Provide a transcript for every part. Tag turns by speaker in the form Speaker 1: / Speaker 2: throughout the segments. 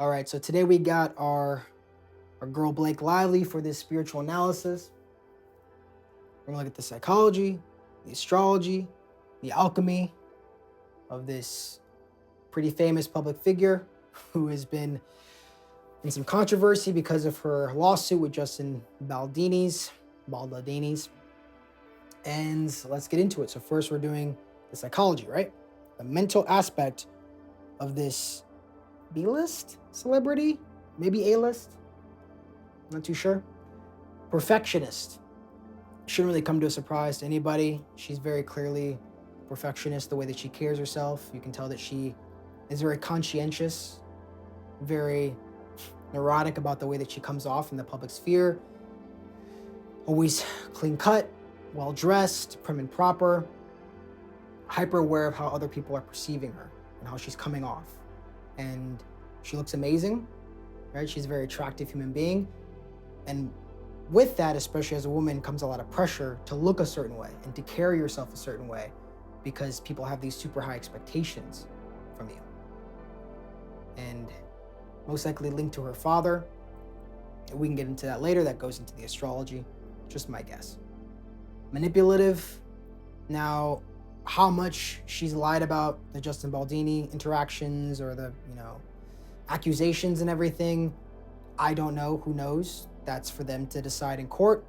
Speaker 1: All right, so today we got our girl Blake Lively for this spiritual analysis. We're gonna look at the psychology, the astrology, the alchemy of this pretty famous public figure who has been in some controversy because of her lawsuit with Justin Baldini's. And let's get into it. So first we're doing the psychology, right? The mental aspect of this B-list celebrity, maybe A-list, not too sure. Perfectionist. Shouldn't really come to a surprise to anybody. She's very clearly perfectionist, the way that she cares herself. You can tell that she is very conscientious, very neurotic about the way that she comes off in the public sphere. Always clean cut, well dressed, prim and proper, hyper aware of how other people are perceiving her and how she's coming off. And she looks amazing, right? She's a very attractive human being. And with that, especially as a woman, comes a lot of pressure to look a certain way and to carry yourself a certain way because people have these super high expectations from you. And most likely linked to her father. We can get into that later. That goes into the astrology, just my guess. Manipulative. Now, how much she's lied about the Justin Baldini interactions or the, accusations and everything, I don't know. Who knows? That's for them to decide in court.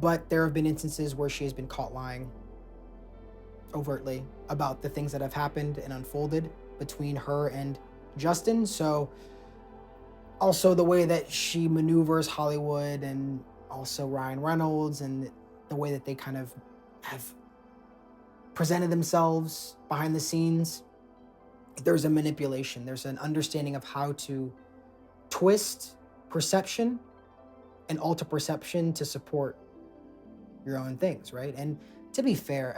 Speaker 1: But there have been instances where she has been caught lying overtly about the things that have happened and unfolded between her and Justin. So also the way that she maneuvers Hollywood and also Ryan Reynolds and the way that they kind of have presented themselves behind the scenes, there's a manipulation. There's an understanding of how to twist perception and alter perception to support your own things, right? And to be fair,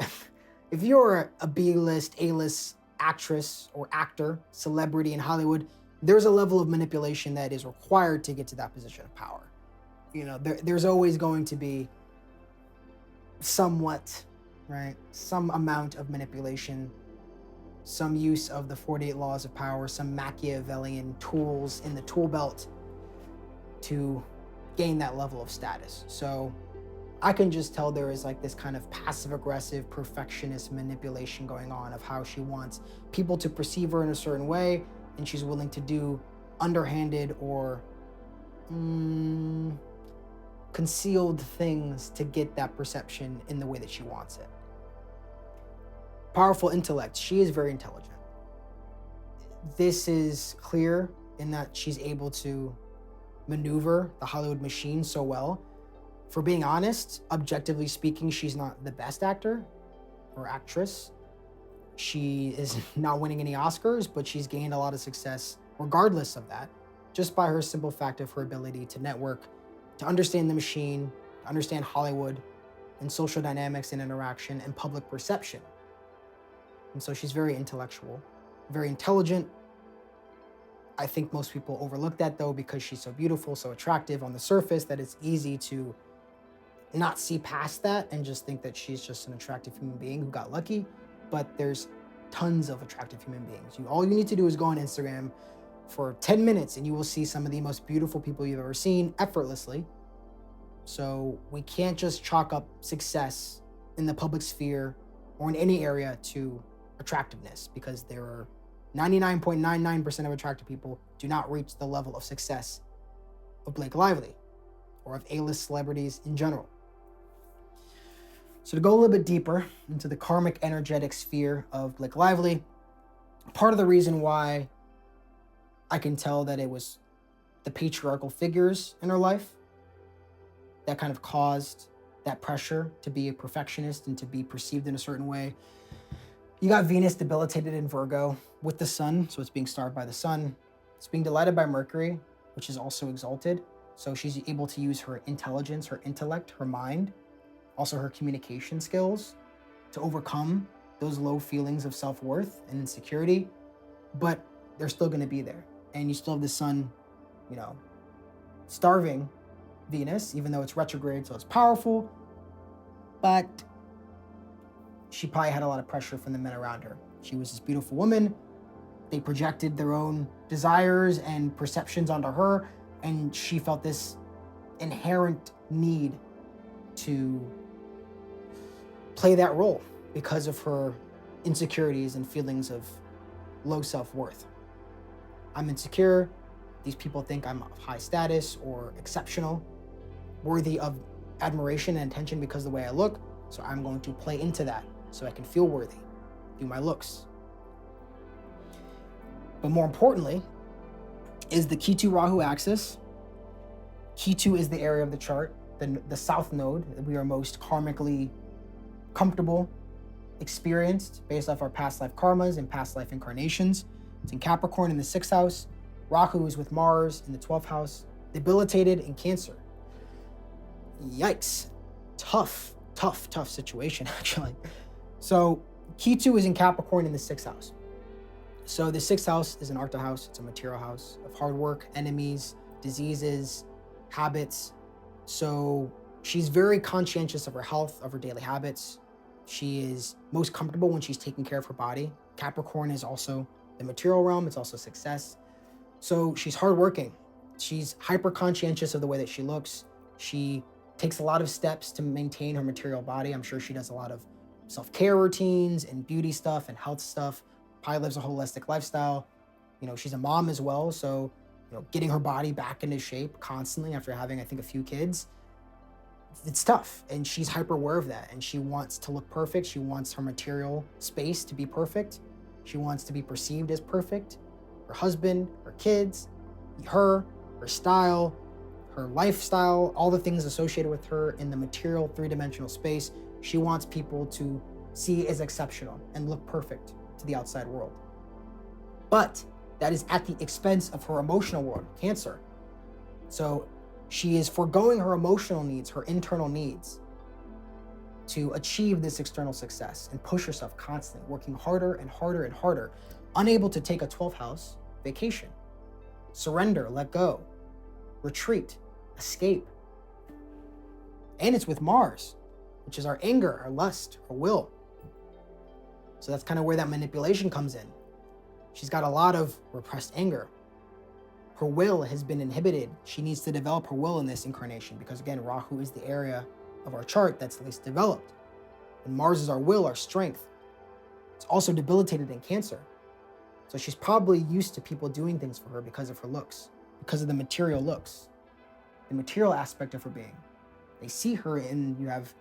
Speaker 1: if you're a B-list, A-list actress or actor, celebrity in Hollywood, there's a level of manipulation that is required to get to that position of power. There's always going to be somewhat, right? Some amount of manipulation, some use of the 48 laws of power, some Machiavellian tools in the tool belt to gain that level of status. So I can just tell there is like this kind of passive aggressive perfectionist manipulation going on of how she wants people to perceive her in a certain way, and she's willing to do underhanded or concealed things to get that perception in the way that she wants it. Powerful intellect. She is very intelligent. This is clear in that she's able to maneuver the Hollywood machine so well. For being honest, objectively speaking, she's not the best actor or actress. She is not winning any Oscars, but she's gained a lot of success regardless of that, just by her simple fact of her ability to network, to understand the machine, to understand Hollywood and social dynamics and interaction and public perception. And so she's very intellectual, very intelligent. I think most people overlook that though, because she's so beautiful, so attractive on the surface, that it's easy to not see past that and just think that she's just an attractive human being who got lucky. But there's tons of attractive human beings. All you need to do is go on Instagram for 10 minutes and you will see some of the most beautiful people you've ever seen effortlessly. So we can't just chalk up success in the public sphere or in any area to attractiveness, because there are 99.99% of attractive people do not reach the level of success of Blake Lively or of A-list celebrities in general. So to go a little bit deeper into the karmic energetic sphere of Blake Lively, part of the reason why I can tell that it was the patriarchal figures in her life that kind of caused that pressure to be a perfectionist and to be perceived in a certain way. You got Venus debilitated in Virgo with the sun, so it's being starred by the sun. It's being delighted by Mercury, which is also exalted. So she's able to use her intelligence, her intellect, her mind, also her communication skills to overcome those low feelings of self-worth and insecurity, but they're still gonna be there. And you still have the sun, starving Venus, even though it's retrograde, so it's powerful, but she probably had a lot of pressure from the men around her. She was this beautiful woman They projected their own desires and perceptions onto her, and she felt this inherent need to play that role because of her insecurities and feelings of low self-worth. I'm insecure. These people think I'm of high status or exceptional, worthy of admiration and attention because of the way I look. So I'm going to play into that so I can feel worthy through my looks. But more importantly is the Ketu Rahu axis. Ketu is the area of the chart, the south node that we are most karmically comfortable, experienced based off our past life karmas and past life incarnations. It's in Capricorn in the 6th house. Rahu is with Mars in the 12th house, debilitated in Cancer. Yikes. Tough situation, actually. So Ketu is in Capricorn in the 6th house. So the 6th house is an Artha house. It's a material house of hard work, enemies, diseases, habits. So she's very conscientious of her health, of her daily habits. She is most comfortable when she's taking care of her body. Capricorn is also the material realm. It's also success. So she's hardworking. She's hyper conscientious of the way that she looks. She takes a lot of steps to maintain her material body. I'm sure she does a lot of self-care routines and beauty stuff and health stuff. Probably lives a holistic lifestyle. You know, she's a mom as well. So, you know, getting her body back into shape constantly after having, I think, a few kids, it's tough. And she's hyper aware of that. And she wants to look perfect. She wants her material space to be perfect. She wants to be perceived as perfect. Her husband, her kids, her style, her lifestyle, all the things associated with her in the material three-dimensional space, she wants people to see as exceptional and look perfect to the outside world. But that is at the expense of her emotional world, Cancer. So she is foregoing her emotional needs, her internal needs, to achieve this external success and push herself constantly, working harder and harder and harder, unable to take a 12th house vacation, surrender, let go, retreat, escape. And it's with Mars, which is our anger, our lust, our will. So that's kind of where that manipulation comes in. She's got a lot of repressed anger. Her will has been inhibited. She needs to develop her will in this incarnation because, again, Rahu is the area of our chart that's least developed. And Mars is our will, our strength. It's also debilitated in Cancer. So she's probably used to people doing things for her because of her looks, because of the material looks, the material aspect of her being. They see her and you have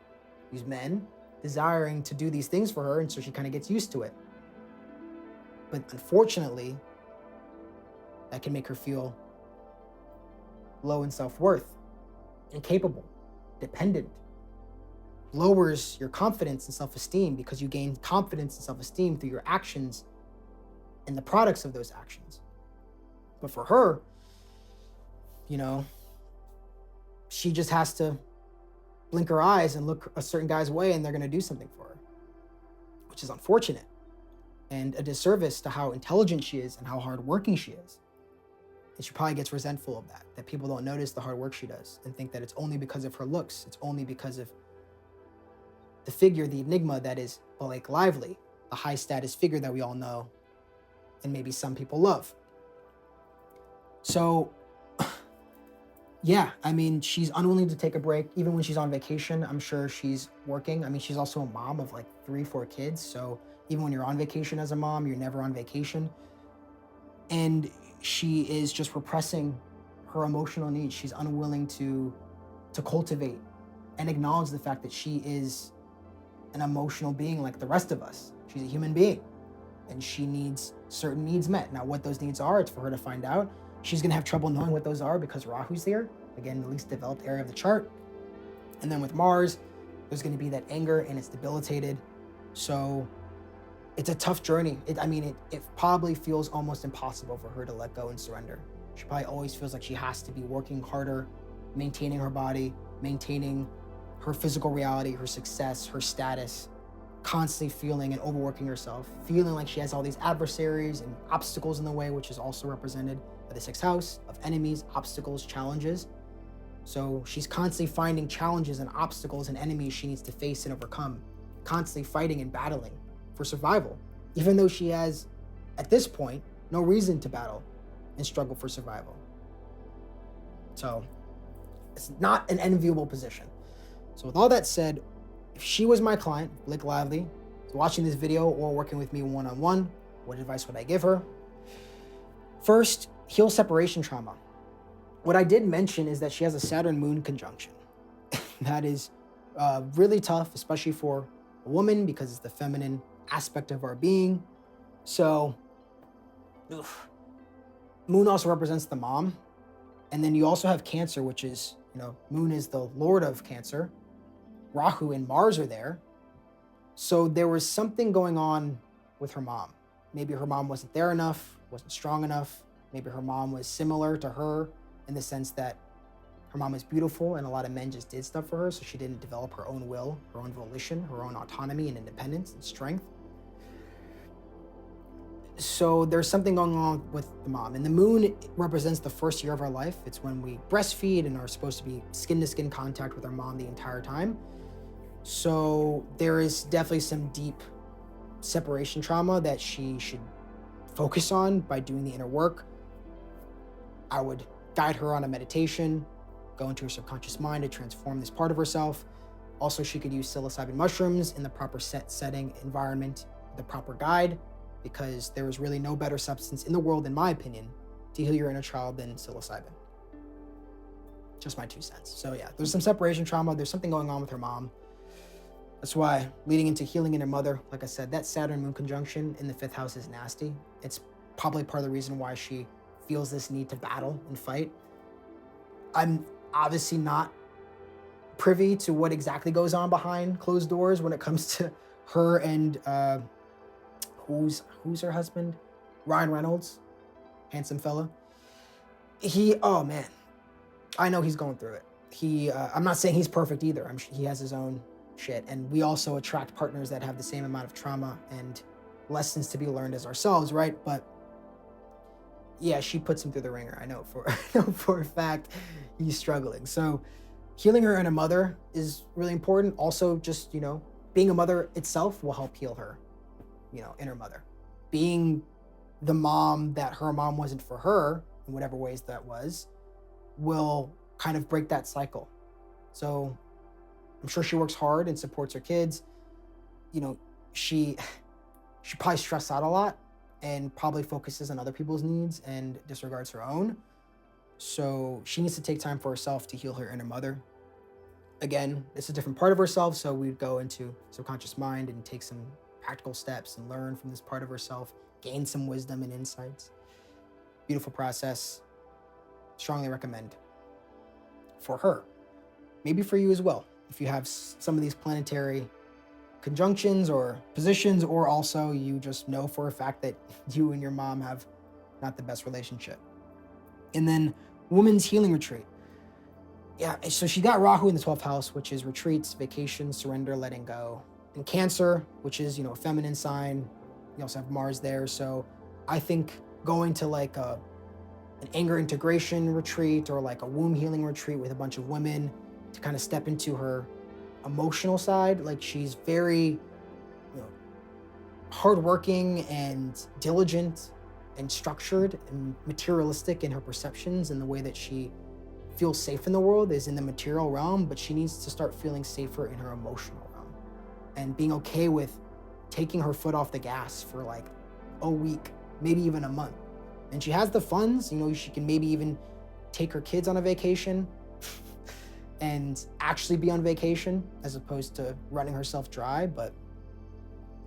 Speaker 1: these men desiring to do these things for her, and so she kind of gets used to it. But unfortunately, that can make her feel low in self-worth, incapable, dependent. Lowers your confidence and self-esteem because you gain confidence and self-esteem through your actions and the products of those actions. But for her, you know, she just has to blink her eyes and look a certain guy's way and they're going to do something for her, which is unfortunate and a disservice to how intelligent she is and how hardworking she is. And she probably gets resentful of that people don't notice the hard work she does and think that it's only because of her looks. It's only because of the figure, the enigma that is Blake Lively, the high status figure that we all know and maybe some people love. So yeah, I mean, she's unwilling to take a break. Even when she's on vacation, I'm sure she's working. I mean, she's also a mom of like 3-4 kids. So even when you're on vacation as a mom, you're never on vacation. And she is just repressing her emotional needs. She's unwilling to cultivate and acknowledge the fact that she is an emotional being like the rest of us. She's a human being and she needs certain needs met. Now, what those needs are, it's for her to find out. She's going to have trouble knowing what those are because Rahu's there. Again, the least developed area of the chart. And then with Mars, there's going to be that anger and it's debilitated. So it's a tough journey. It probably feels almost impossible for her to let go and surrender. She probably always feels like she has to be working harder, maintaining her body, maintaining her physical reality, her success, her status, constantly feeling and overworking herself, feeling like she has all these adversaries and obstacles in the way, which is also represented by the 6th house of enemies, obstacles, challenges. So she's constantly finding challenges and obstacles and enemies she needs to face and overcome, constantly fighting and battling for survival, even though she has, at this point, no reason to battle and struggle for survival. So it's not an enviable position. So with all that said, if she was my client, Blake Lively, watching this video or working with me one-on-one, what advice would I give her? First, heal separation trauma. What I did mention is that she has a Saturn-Moon conjunction. That is really tough, especially for a woman, because it's the feminine aspect of our being. So, Moon also represents the mom. And then you also have Cancer, which is, Moon is the lord of Cancer. Rahu and Mars are there. So there was something going on with her mom. Maybe her mom wasn't there enough, wasn't strong enough. Maybe her mom was similar to her in the sense that her mom was beautiful and a lot of men just did stuff for her, so she didn't develop her own will, her own volition, her own autonomy and independence and strength. So there's something going on with the mom. And the moon represents the first year of our life. It's when we breastfeed and are supposed to be skin-to-skin contact with our mom the entire time. So there is definitely some deep separation trauma that she should focus on by doing the inner work. I would guide her on a meditation, go into her subconscious mind to transform this part of herself. Also, she could use psilocybin mushrooms in the proper setting, environment, the proper guide, because there is really no better substance in the world, in my opinion, to heal your inner child than psilocybin. Just my 2 cents. So yeah, there's some separation trauma. There's something going on with her mom. That's why leading into healing in her mother, like I said, that Saturn-Moon conjunction in the 5th house is nasty. It's probably part of the reason why she feels this need to battle and fight. I'm obviously not privy to what exactly goes on behind closed doors when it comes to her and who's her husband? Ryan Reynolds, handsome fella. Oh man, I know he's going through it. I'm not saying he's perfect either. He has his own shit, and we also attract partners that have the same amount of trauma and lessons to be learned as ourselves, right? But yeah, she puts him through the ringer. I know for a fact he's struggling. So healing her inner mother is really important. Also, just being a mother itself will help heal her inner mother. Being the mom that her mom wasn't for her, in whatever ways that was, will kind of break that cycle. So I'm sure she works hard and supports her kids. She probably stressed out a lot and probably focuses on other people's needs and disregards her own. So she needs to take time for herself to heal her inner mother. Again, it's a different part of herself, so we'd go into subconscious mind and take some practical steps and learn from this part of herself, gain some wisdom and insights. Beautiful process. Strongly recommend for her. Maybe for you as well, if you have some of these planetary conjunctions or positions, or also you just know for a fact that you and your mom have not the best relationship. And then Women's Healing Retreat. Yeah, so she got Rahu in the 12th house, which is retreats, vacations, surrender, letting go. And Cancer, which is, a feminine sign. You also have Mars there. So I think going to like an anger integration retreat or like a womb healing retreat with a bunch of women to kind of step into her emotional side. Like she's very, hardworking and diligent and structured and materialistic in her perceptions, and the way that she feels safe in the world is in the material realm, but she needs to start feeling safer in her emotional realm and being okay with taking her foot off the gas for like a week, maybe even a month. And she has the funds, she can maybe even take her kids on a vacation and actually be on vacation as opposed to running herself dry. But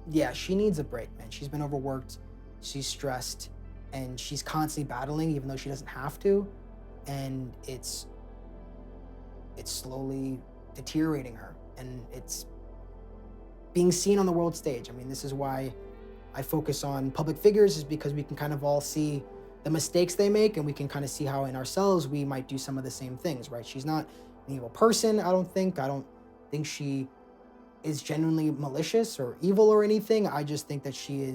Speaker 1: yeah, she needs a break, man. She's been overworked, she's stressed, and she's constantly battling even though she doesn't have to. And it's slowly deteriorating her, and it's being seen on the world stage. I mean, this is why I focus on public figures, is because we can kind of all see the mistakes they make, and we can kind of see how in ourselves we might do some of the same things, right? She's not an evil person, I don't think she is genuinely malicious or evil or anything. I just think that she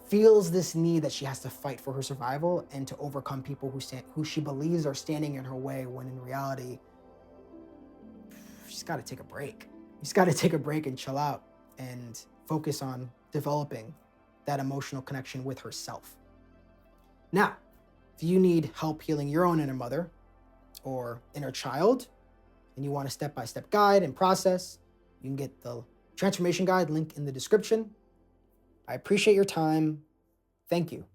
Speaker 1: feels this need that she has to fight for her survival and to overcome people who she believes are standing in her way, when in reality, she's got to take a break. She's got to take a break and chill out and focus on developing that emotional connection with herself. Now, if you need help healing your own inner mother or inner child, and you want a step-by-step guide and process, you can get the transformation guide link in the description. I appreciate your time. Thank you.